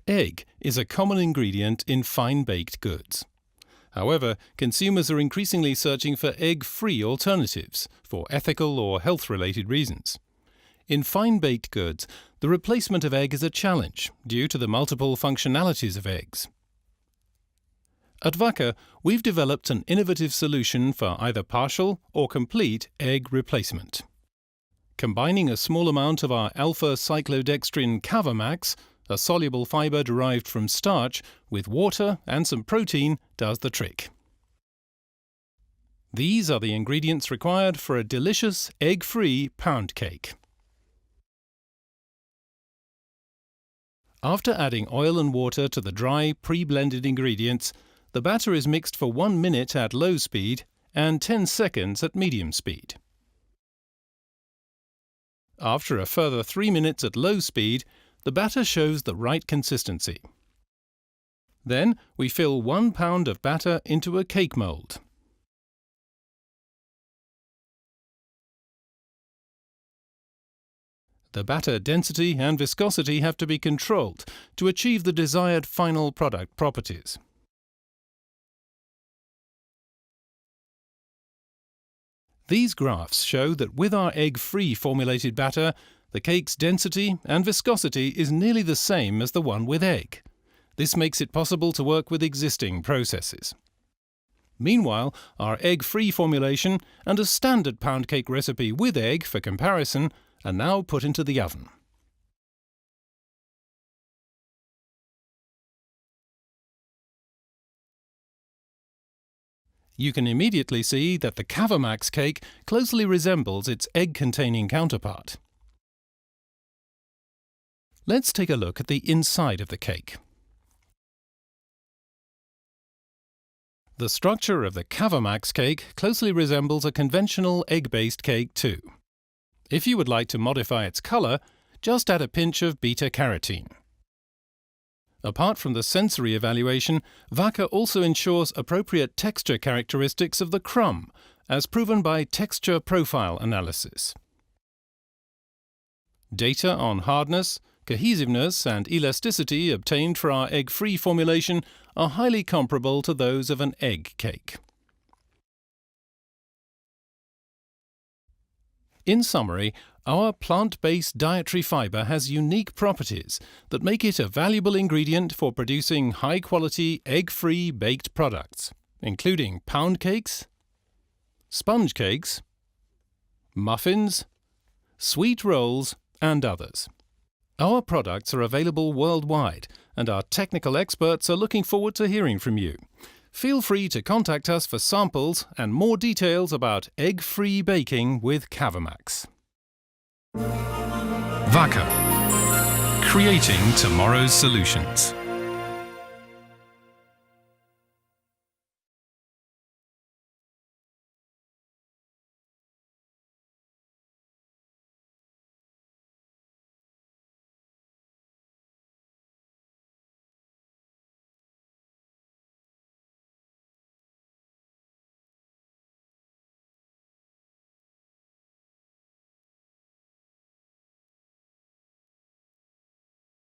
Egg is a common ingredient in fine-baked goods. However, consumers are increasingly searching for egg-free alternatives for ethical or health-related reasons. In fine-baked goods, the replacement of egg is a challenge due to the multiple functionalities of eggs. At Wacker, we've developed an innovative solution for either partial or complete egg replacement. Combining a small amount of our alpha-cyclodextrin CAVAMAX, a soluble fibre derived from starch, with water and some protein does the trick. These are the ingredients required for a delicious egg-free pound cake. After adding oil and water to the dry, pre-blended ingredients, the batter is mixed for 1 minute at low speed and 10 seconds at medium speed. After a further 3 minutes at low speed, the batter shows the right consistency. Then we fill 1 pound of batter into a cake mould. The batter density and viscosity have to be controlled to achieve the desired final product properties. These graphs show that with our egg-free formulated batter, the cake's density and viscosity is nearly the same as the one with egg. This makes it possible to work with existing processes. Meanwhile, our egg-free formulation and a standard pound cake recipe with egg for comparison are now put into the oven. You can immediately see that the CAVAMAX cake closely resembles its egg-containing counterpart. Let's take a look at the inside of the cake. The structure of the CAVAMAX cake closely resembles a conventional egg-based cake too. If you would like to modify its colour, just add a pinch of beta-carotene. Apart from the sensory evaluation, Wacker also ensures appropriate texture characteristics of the crumb, as proven by texture profile analysis. Data on hardness, cohesiveness and elasticity obtained for our egg-free formulation are highly comparable to those of an egg cake. In summary, our plant-based dietary fibre has unique properties that make it a valuable ingredient for producing high-quality egg-free baked products, including pound cakes, sponge cakes, muffins, sweet rolls and others. Our products are available worldwide, and our technical experts are looking forward to hearing from you. Feel free to contact us for samples and more details about egg-free baking with CAVAMAX. Wacker, creating tomorrow's solutions.